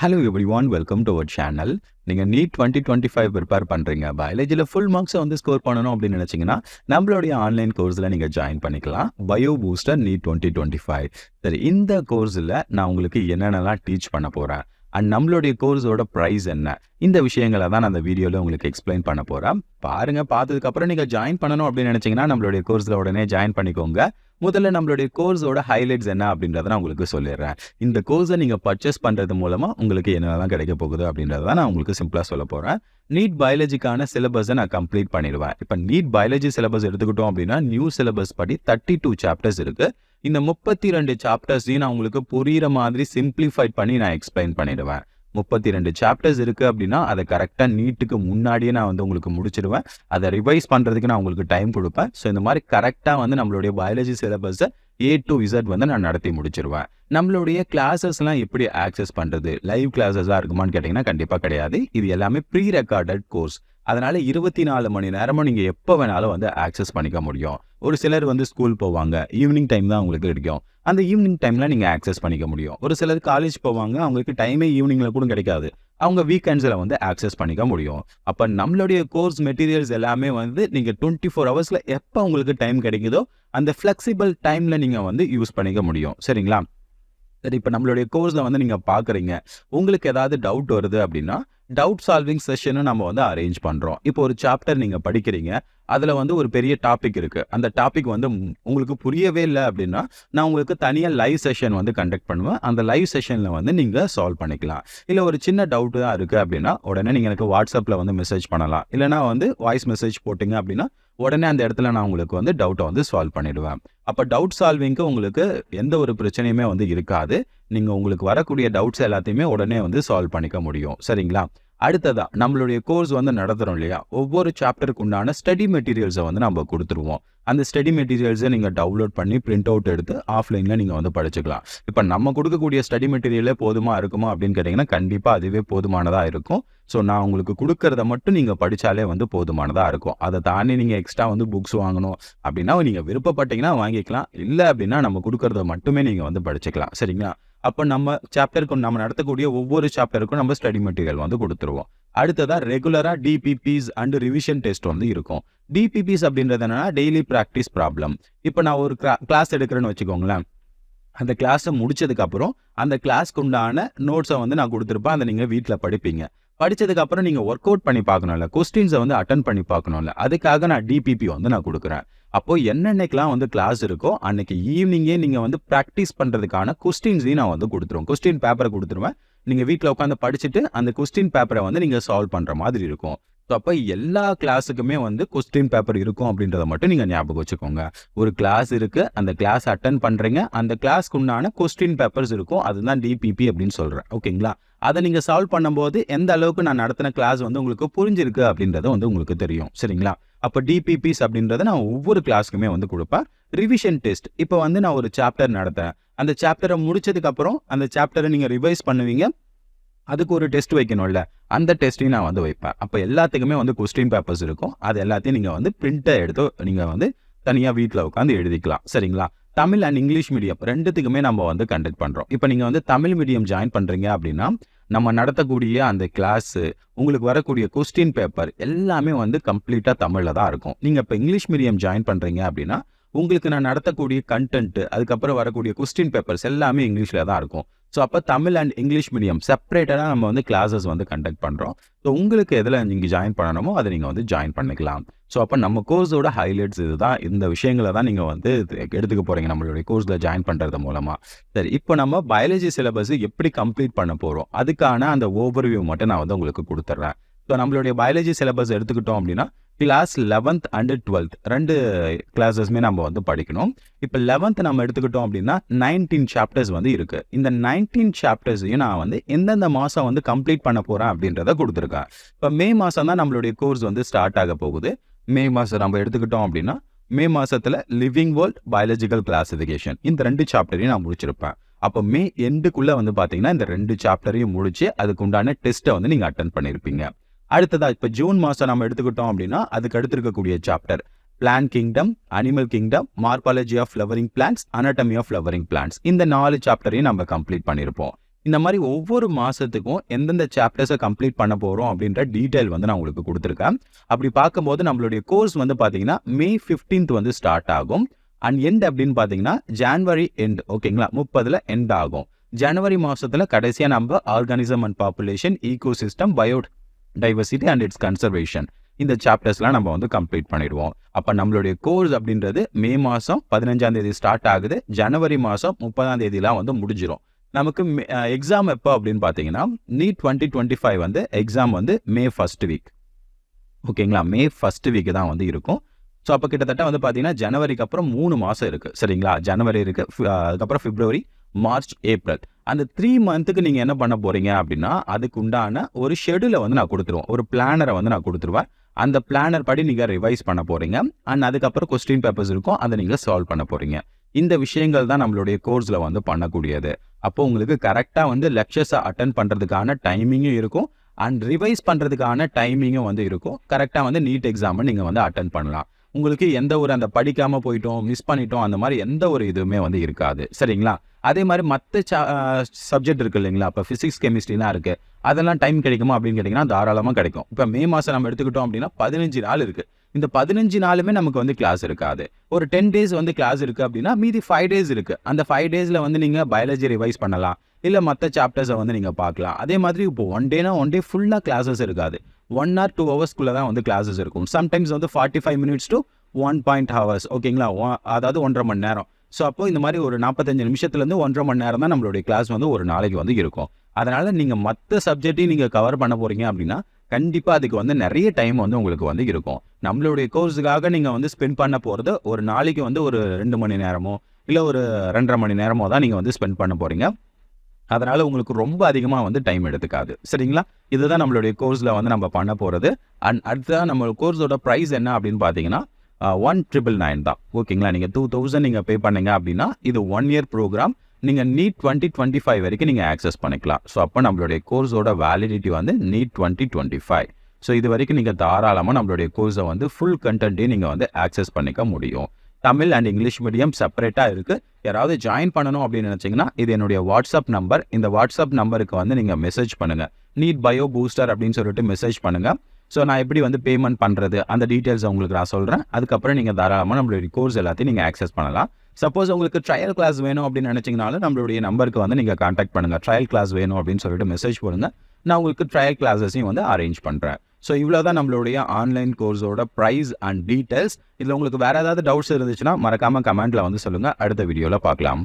Hello everyone, welcome to our channel. நீங்கள் NEET 2025 prepare பண்ணுறீங்க, பயாலஜியில் ஃபுல் மார்க்ஸை வந்து ஸ்கோர் பண்ணணும் அப்படின்னு நினச்சிங்கன்னா நம்மளுடைய ஆன்லைன் கோர்ஸில் நீங்கள் ஜாயின் பண்ணிக்கலாம். Bio booster NEET 2025. சரி, இந்த கோர்ஸில் நான் உங்களுக்கு என்னென்னலாம் டீச் பண்ண போகிறேன் அண்ட் நம்மளுடைய கோர்ஸோட ப்ரைஸ் என்ன, இந்த விஷயங்களை தான் நான் அந்த வீடியோவில் உங்களுக்கு எக்ஸ்பிளைன் பண்ண போகிறேன். பாருங்கள், பார்த்ததுக்கப்புறம் நீங்கள் ஜாயின் பண்ணணும் அப்படின்னு நினச்சிங்கன்னா நம்மளுடைய கோர்ஸில் உடனே ஜாயின் பண்ணிக்கோங்க. முதல்ல நம்மளுடைய கோர்ஸோட ஹைலைட்ஸ் என்ன அப்படின்றத நான் உங்களுக்கு சொல்லிடுறேன். இந்த கோர்ஸை நீங்கள் பர்ச்சேஸ் பண்ணுறது மூலமாக உங்களுக்கு என்னெல்லாம் கிடைக்க போகுது அப்படின்றத நான் உங்களுக்கு சிம்பிளாக சொல்ல போகிறேன். நீட் பயாலஜிக்கான சிலபஸை நான் கம்ப்ளீட் பண்ணிடுவேன். இப்போ நீட் பயாலஜி சிலபஸ் எடுத்துக்கிட்டோம் அப்படின்னா நியூ சிலபஸ் படி 32 சாப்டர்ஸ் இருக்குது. இந்த 32 சாப்டர்ஸையும் நான் உங்களுக்கு புரிகிற மாதிரி சிம்பிளிஃபைட் பண்ணி நான் எக்ஸ்பிளைன் பண்ணிடுவேன். 32 சாப்டர்ஸ் இருக்குது அப்படின்னா அதை கரெக்டாக நீட்டுக்கு முன்னாடியே நான் வந்து உங்களுக்கு முடிச்சிடுவேன். அதை ரிவைஸ் பண்ணுறதுக்கு நான் உங்களுக்கு டைம் கொடுப்பேன். ஸோ இந்த மாதிரி கரெக்டாக வந்து நம்மளுடைய பயாலஜி சிலபஸை A to Z வந்து நான் நடத்தி முடிச்சிருவேன். நம்மளுடைய கிளாஸஸ்லாம் எப்படி ஆக்சஸ் பண்ணுறது, லைவ் கிளாஸஸாக இருக்குமான்னு கேட்டிங்கன்னா கண்டிப்பாக கிடையாது. இது எல்லாமே ப்ரீ ரெக்கார்டட் கோர்ஸ். அதனால் 24 மணி நேரமும் நீங்கள் எப்போ வேணாலும் வந்து ஆக்சஸ் பண்ணிக்க முடியும். ஒரு சிலர் வந்து ஸ்கூல் போவாங்க, ஈவினிங் டைம் தான் அவங்களுக்கு கிடைக்கும். அந்த ஈவினிங் டைமில் நீங்கள் ஆக்சஸ் பண்ணிக்க முடியும். ஒரு சிலர் காலேஜ் போவாங்க, அவங்களுக்கு டைமே ஈவினிங்கில் கூட கிடைக்காது. அவங்க வீக்கெண்ட்ஸில் வந்து ஆக்சஸ் பண்ணிக்க முடியும். அப்போ நம்மளுடைய கோர்ஸ் மெட்டீரியல்ஸ் எல்லாமே வந்து நீங்கள் 24 ஹவர்ஸில் எப்போ உங்களுக்கு டைம் கிடைக்குதோ அந்த ஃப்ளெக்சிபிள் டைமில் நீங்கள் வந்து யூஸ் பண்ணிக்க முடியும். சரிங்களா? சரி, இப்போ நம்மளுடைய கோர்ஸில் வந்து நீங்கள் பார்க்குறீங்க, உங்களுக்கு ஏதாவது டவுட் வருது அப்படின்னா டவுட் சால்விங் செஷனும் நம்ம வந்து அரேஞ்ச் பண்ணுறோம். இப்போ ஒரு சாப்டர் நீங்கள் படிக்கிறீங்க, அதில் வந்து ஒரு பெரிய டாபிக் இருக்குது. அந்த டாபிக் வந்து உங்களுக்கு புரியவே இல்லை அப்படின்னா நான் உங்களுக்கு தனியாக லைவ் செஷன் வந்து கண்டக்ட் பண்ணுவேன். அந்த லைவ் செஷனில் வந்து நீங்கள் சால்வ் பண்ணிக்கலாம். இல்லை ஒரு சின்ன டவுட்டு தான் இருக்குது அப்படின்னா உடனே நீங்கள் எனக்கு வாட்ஸ்அப்பில் வந்து மெசேஜ் பண்ணலாம். இல்லைனா வந்து வாய்ஸ் மெசேஜ் போட்டிங்க அப்படின்னா உடனே அந்த இடத்துல நான் உங்களுக்கு வந்து டவுட்டை வந்து சால்வ் பண்ணிவிடுவேன். அப்போ டவுட் சால்விங்க்கு உங்களுக்கு எந்த ஒரு பிரச்சனையுமே வந்து இருக்காது. நீங்கள் உங்களுக்கு வரக்கூடிய டவுட்ஸ் எல்லாத்தையுமே உடனே வந்து சால்வ் பண்ணிக்க முடியும். சரிங்களா? அடுத்ததா நம்மளுடைய கோர்ஸ் வந்து நடத்துகிறோம் இல்லையா, ஒவ்வொரு சாப்டருக்கு உண்டான ஸ்டடி மெட்டீரியல்ஸை வந்து நம்ம கொடுத்துருவோம். அந்த ஸ்டடி மெட்டீரியல்ஸை நீங்கள் டவுன்லோட் பண்ணி பிரிண்ட் அவுட் எடுத்து ஆஃப்லைனில் நீங்கள் வந்து படிச்சுக்கலாம். இப்போ நம்ம கொடுக்கக்கூடிய ஸ்டடி மெட்டீரியலே போதுமா இருக்குமா அப்படின்னு கேட்டிங்கன்னா கண்டிப்பாக அதுவே போதுமானதாக இருக்கும். ஸோ நான் உங்களுக்கு கொடுக்கறத மட்டும் நீங்கள் படித்தாலே வந்து போதுமானதாக இருக்கும். அதை தாண்டி நீங்கள் எக்ஸ்ட்ரா வந்து புக்ஸ் வாங்கணும் அப்படின்னா நீங்கள் விருப்பப்பட்டீங்கன்னா வாங்கிக்கலாம். இல்லை அப்படின்னா நம்ம கொடுக்கறத மட்டுமே நீங்கள் வந்து படிச்சுக்கலாம். சரிங்களா? அப்போ நம்ம சாப்டருக்கு நம்ம நடத்தக்கூடிய ஒவ்வொரு சாப்டருக்கும் நம்ம ஸ்டடி மெட்டீரியல் வந்து கொடுத்துருவோம். அடுத்ததாக ரெகுலராக டிபிபிஸ் அண்ட் ரிவிஷன் டெஸ்ட் வந்து இருக்கும். டிபிபிஸ் அப்படின்றது என்னன்னா டெய்லி ப்ராக்டிஸ் ப்ராப்ளம். இப்போ நான் ஒரு கிளாஸ் எடுக்கிறேன்னு வச்சுக்கோங்களேன். அந்த கிளாஸை முடிச்சதுக்கப்புறம் அந்த கிளாஸ்க்கு உண்டான நோட்ஸை வந்து நான் கொடுத்துருப்பேன். அதை நீங்கள் வீட்டில் படிப்பீங்க. படித்ததுக்கப்புறம் நீங்கள் ஒர்க் அவுட் பண்ணி பார்க்கணும்ல, கொஸ்டின்ஸை வந்து அட்டன் பண்ணி பார்க்கணும்ல, அதுக்காக நான் டிபிபி வந்து நான் கொடுக்குறேன். அப்போது என்னென்னைக்கெலாம் வந்து கிளாஸ் இருக்கோ அன்னைக்கு ஈவினிங்கே நீங்கள் வந்து ப்ராக்டிஸ் பண்ணுறதுக்கான கொஸ்டின்ஸையும் நான் வந்து கொடுத்துருவேன். கொஸ்டின் பேப்பரை கொடுத்துருவேன். நீங்கள் வீட்டில் உட்காந்து படிச்சுட்டு அந்த கொஸ்டின் பேப்பரை வந்து நீங்கள் சால்வ் பண்ணுற மாதிரி இருக்கும். ஸோ அப்போ எல்லா கிளாஸுக்குமே வந்து கொஸ்டின் பேப்பர் இருக்கும் அப்படின்றத மட்டும் நீங்கள் ஞாபகம் வச்சுக்கோங்க. ஒரு கிளாஸ் இருக்குது, அந்த கிளாஸ் அட்டன் பண்ணுறீங்க, அந்த கிளாஸ்க்கு உண்டான கொஸ்டின் பேப்பர்ஸ் இருக்கும். அதுதான் டிபிபி அப்படின்னு சொல்கிறேன். ஓகேங்களா? அதை நீங்கள் சால்வ் பண்ணும்போது எந்த அளவுக்கு நான் நடத்தின கிளாஸ் வந்து உங்களுக்கு புரிஞ்சிருக்கு அப்படின்றத வந்து உங்களுக்கு தெரியும். சரிங்களா? அப்போ டிபிபிஸ் அப்படின்றத நான் ஒவ்வொரு கிளாஸுக்குமே வந்து கொடுப்பேன். ரிவிஷன் டெஸ்ட், இப்போ வந்து நான் ஒரு சாப்டர் நடத்துகிறேன். அந்த சாப்டரை முடிச்சதுக்கப்புறம் அந்த சாப்டரை நீங்கள் ரிவைஸ் பண்ணுவீங்க. அதுக்கு ஒரு டெஸ்ட் வைக்கணும்ல, அந்த டெஸ்ட்டையும் நான் வந்து வைப்பேன். அப்போ எல்லாத்துக்குமே வந்து கொஸ்டின் பேப்பர்ஸ் இருக்கும். அது எல்லாத்தையும் நீங்கள் வந்து பிரிண்ட்டை எடுத்து நீங்கள் வந்து தனியாக வீட்டில் உட்காந்து எழுதிக்கலாம். சரிங்களா? தமிழ் அண்ட் இங்கிலீஷ் மீடியம் ரெண்டுத்துக்குமே நம்ம வந்து கண்டக்ட் பண்ணுறோம். இப்போ நீங்கள் வந்து தமிழ் மீடியம் ஜாயின் பண்ணுறீங்க அப்படின்னா நம்ம நடத்தக்கூடிய அந்த கிளாஸு, உங்களுக்கு வரக்கூடிய கொஸ்டின் பேப்பர் எல்லாமே வந்து கம்ப்ளீட்டாக தமிழில் தான் இருக்கும். நீங்கள் இப்போ இங்கிலீஷ் மீடியம் ஜாயின் பண்ணுறீங்க அப்படின்னா உங்களுக்கு நான் நடத்தக்கூடிய கண்டென்ட்டு, அதுக்கப்புறம் வரக்கூடிய கொஸ்டின் பேப்பர்ஸ் எல்லாமே இங்கிலீஷில் தான் இருக்கும். ஸோ அப்போ தமிழ் அண்ட் இங்கிலீஷ் மீடியம் செப்பரேட்டாக நம்ம வந்து கிளாஸஸ் வந்து கண்டக்ட் பண்ணுறோம். ஸோ உங்களுக்கு எதில் நீங்கள் ஜாயின் பண்ணணுமோ அதை நீங்கள் வந்து ஜாயின் பண்ணிக்கலாம். ஸோ அப்போ நம்ம கோர்ஸோட ஹைலைட்ஸ் இதுதான். இந்த விஷயங்களை தான் நீங்கள் வந்து எடுத்துக்க போகிறீங்க நம்மளுடைய கோர்ஸில் ஜாயின் பண்ணுறது மூலமாக. சரி, இப்போ நம்ம பயாலஜி சிலபஸ் எப்படி கம்ப்ளீட் பண்ண போகிறோம் அதுக்கான அந்த ஓவர்வியூ மட்டும் நான் வந்து உங்களுக்கு கொடுத்துட்றேன். ஸோ நம்மளுடைய பயாலஜி சிலபஸ் எடுத்துக்கிட்டோம் அப்படின்னா கிளாஸ் 11th அண்ட் 12th ரெண்டு கிளாஸஸ்மே நம்ம வந்து படிக்கணும். இப்போ 11th நம்ம எடுத்துக்கிட்டோம் அப்படின்னா 19 சாப்டர்ஸ் வந்து இருக்குது. இந்த 19 சாப்டர்ஸையும் நான் வந்து எந்தெந்த மாதம் வந்து கம்ப்ளீட் பண்ண போகிறேன் அப்படின்றத கொடுத்துருக்கேன். இப்போ மே மாதம் தான் நம்மளுடைய கோர்ஸ் வந்து ஸ்டார்ட் ஆக போகுது. மே மாதம் நம்ம எடுத்துக்கிட்டோம் அப்படின்னா மே மாதத்தில் லிவிங் வேர்ல்ட் பயாலஜிக்கல் கிளாசிஃபிகேஷன் இந்த 2 சாப்டரையும் நான் முடிச்சிருப்பேன். அப்போ மே எண்டுக்குள்ளே வந்து பார்த்தீங்கன்னா இந்த 2 சாப்டரையும் முடிச்சு அதுக்கு உண்டான டெஸ்ட்டை வந்து நீங்கள் அட்டன் பண்ணியிருப்பீங்க. அடுத்ததாக இப்போ ஜூன் மாதம் நம்ம எடுத்துக்கிட்டோம் அப்படின்னா அதுக்கு அடுத்து இருக்கக்கூடிய chapter plant kingdom, animal kingdom, morphology of flowering plants, anatomy of flowering plants இந்த 4 சாப்டரையும் நம்ம கம்ப்ளீட் பண்ணியிருப்போம். இந்த மாதிரி ஒவ்வொரு மாதத்துக்கும் எந்தெந்த சாப்டர்ஸை கம்ப்ளீட் பண்ண போகிறோம் அப்படின்ற டீட்டெயில் வந்து நான் உங்களுக்கு கொடுத்துருக்கேன். அப்படி பார்க்கும்போது நம்மளுடைய கோர்ஸ் வந்து பார்த்தீங்கன்னா மே 15th வந்து ஸ்டார்ட் ஆகும். அண்ட் எண்ட் அப்படின்னு பார்த்தீங்கன்னா ஜான்வரி எண்ட், ஓகேங்களா, 30ல் எண்ட் ஆகும். ஜனவரி மாதத்தில் கடைசியாக நம்ம organism and population, ecosystem, biodiversity and it's conservation இந்த சாப்டர்ஸ்லாம் நம்ம வந்து கம்ப்ளீட் பண்ணிடுவோம். அப்போ நம்மளுடைய கோர்ஸ் அப்படின்றது மே மாதம் 15ஆம் தேதி ஸ்டார்ட் ஆகுது. ஜனவரி மாதம் 30ஆம் தேதிலாம் வந்து முடிஞ்சிடும். நமக்கு எக்ஸாம் எப்போ அப்படின்னு பார்த்தீங்கன்னா நீட் 2025 வந்து எக்ஸாம் வந்து மே 1st வீக், ஓகேங்களா, மே 1st வீக் தான் வந்து இருக்கும். ஸோ அப்போ கிட்டத்தட்ட வந்து பார்த்தீங்கன்னா ஜனவரிக்கு அப்புறம் 3 மாதம் இருக்குது, சரிங்களா. ஜனவரி இருக்குது, அதுக்கப்புறம் பிப்ரவரி, மார்ச், ஏப்ரல். அந்த 3 மந்த்துக்கு நீங்கள் என்ன பண்ண போகிறீங்க அப்படின்னா அதுக்கு உண்டான ஒரு ஷெடியூலை வந்து நான் கொடுத்துருவேன், ஒரு பிளானரை வந்து நான் கொடுத்துருவேன். அந்த பிளானர் படி நீங்கள் ரிவைஸ் பண்ண போகிறீங்க. அண்ட் அதுக்கப்புறம் கொஸ்டின் பேப்பர்ஸ் இருக்கும், அதை நீங்கள் சால்வ் பண்ண போகிறீங்க. இந்த விஷயங்கள் தான் நம்மளுடைய கோர்ஸில் வந்து பண்ணக்கூடியது. அப்போ உங்களுக்கு கரெக்டாக வந்து லெக்சர்ஸை அட்டென்ட் பண்ணுறதுக்கான டைமிங்கும் இருக்கும் அண்ட் ரிவைஸ் பண்ணுறதுக்கான டைமிங்கும் வந்து இருக்கும். கரெக்டாக வந்து நீட் எக்ஸாமை நீங்கள் வந்து அட்டென்ட் பண்ணலாம். உங்களுக்கு எந்த ஒரு அந்த படிக்காமல் போயிட்டோம், மிஸ் பண்ணிட்டோம், அந்த மாதிரி எந்த ஒரு இதுவுமே வந்து இருக்காது, சரிங்களா. அதே மாதிரி மற்ற சப்ஜெக்ட் இருக்குது இல்லைங்களா, இப்போ ஃபிசிக்ஸ், கெமிஸ்ட்ரிலாம் இருக்குது, அதெல்லாம் டைம் கிடைக்குமா அப்படின்னு கேட்டிங்கன்னா தாராளமாக கிடைக்கும். இப்போ மே மாதம் நம்ம எடுத்துக்கிட்டோம் அப்படின்னா 15 நாள் இருக்குது. இந்த 15 நாளுமே நமக்கு வந்து கிளாஸ் இருக்காது. ஒரு 10 days வந்து கிளாஸ் இருக்குது அப்படின்னா மீதி 5 days இருக்குது. அந்த 5 daysல வந்து நீங்கள் பயாலஜி ரிவைஸ் பண்ணலாம், இல்லை மற்ற சாப்டர்ஸை வந்து நீங்கள் பார்க்கலாம். அதே மாதிரி இப்போ ஒன் டே ஃபுல்லாக கிளாஸஸ் இருக்காது. 1 or 2 hours தான் வந்து கிளாஸஸ் இருக்கும். சம்டைம்ஸ் வந்து 45 minutes to 1.5 hours, ஓகேங்களா, அதாவது 1.5 மணி நேரம். ஸோ அப்போ இந்த மாதிரி ஒரு 45 நிமிஷத்துலேருந்து 1.5 மணி நேரம் தான் நம்மளுடைய கிளாஸ் வந்து ஒரு நாளைக்கு வந்து இருக்கும். அதனால் நீங்கள் மற்ற சப்ஜெக்டையும் நீங்கள் கவர் பண்ண போகிறீங்க அப்படின்னா கண்டிப்பாக அதுக்கு வந்து நிறைய டைம் வந்து உங்களுக்கு வந்து இருக்கும். நம்மளுடைய கோர்ஸுக்காக நீங்கள் வந்து ஸ்பெண்ட் பண்ண போகிறது ஒரு நாளைக்கு வந்து ஒரு 2 மணி நேரமோ இல்லை ஒரு 2.5 மணி நேரமோ தான் நீங்கள் வந்து ஸ்பெண்ட் பண்ண போகிறீங்க. அதனால் உங்களுக்கு ரொம்ப அதிகமாக வந்து டைம் எடுத்துக்காது, சரிங்களா. இதுதான் நம்மளுடைய கோர்ஸில் வந்து நம்ம பண்ண போகிறது. அண்ட் அடுத்ததான் நம்ம கோர்ஸோட ப்ரைஸ் என்ன அப்படின்னு பார்த்தீங்கன்னா 1999 தான், ஓகேங்களா. நீங்கள் 2000 நீங்கள் பே பண்ணீங்க அப்படின்னா இது 1 year ப்ரோக்ராம். நீங்கள் நீட் 2025 வரைக்கும் நீங்கள் ஆக்சஸ் பண்ணிக்கலாம். ஸோ அப்போ நம்மளுடைய கோர்ஸோட வேலிடிட்டி வந்து நீட் 2025. ஸோ இது வரைக்கும் நீங்கள் தாராளமாக நம்மளுடைய கோர்ஸை வந்து ஃபுல் கண்டென்ட்டையும் நீங்கள் வந்து ஆக்சஸ் பண்ணிக்க முடியும். தமிழ் அண்ட் இங்கிலீஷ் மீடியம் செப்பரேட்டாக இருக்குது. யாராவது ஜாயின் பண்ணணும் அப்படின்னு நினச்சிங்கன்னா இது என்னுடைய வாட்ஸ்அப் நம்பர். இந்த வாட்ஸ்அப் நம்பருக்கு வந்து நீங்கள் மெசேஜ் பண்ணுங்கள், நீட் பயோ பூஸ்டர் அப்படின்னு சொல்லிட்டு மெசேஜ் பண்ணுங்கள். ஸோ நான் எப்படி வந்து பேமெண்ட் பண்ணுறது அந்த டீட்டெயில்ஸ் உங்களுக்கு நான் சொல்கிறேன். அதுக்கப்புறம் நீங்கள் தாராளமாக நம்மளுடைய கோர்ஸ் எல்லாத்தையும் நீங்கள் ஆக்சஸ் பண்ணலாம். சப்போஸ் உங்களுக்கு ட்ரையல் கிளாஸ் வேணும் அப்படின்னு நினச்சிங்கனாலும் நம்மளுடைய நம்பருக்கு வந்து நீங்கள் கான்டாக்ட் பண்ணுங்கள். ட்ரையல் கிளாஸ் வேணும் அப்படின்னு சொல்லிட்டு மெசேஜ் போடுங்க, நான் உங்களுக்கு ட்ரையல் கிளாஸஸையும் வந்து அரேஞ்ச் பண்ணுறேன். ஸோ இவ்வளோ தான் நம்மளுடைய ஆன்லைன் கோர்ஸோட ப்ரைஸ் அண்ட் டீட்டெயில்ஸ். இதில் உங்களுக்கு வேறு ஏதாவது டவுட்ஸ் இருந்துச்சுன்னா மறக்காமல் கமெண்ட்டில் வந்து சொல்லுங்கள். அடுத்த வீடியோவில் பார்க்கலாம்.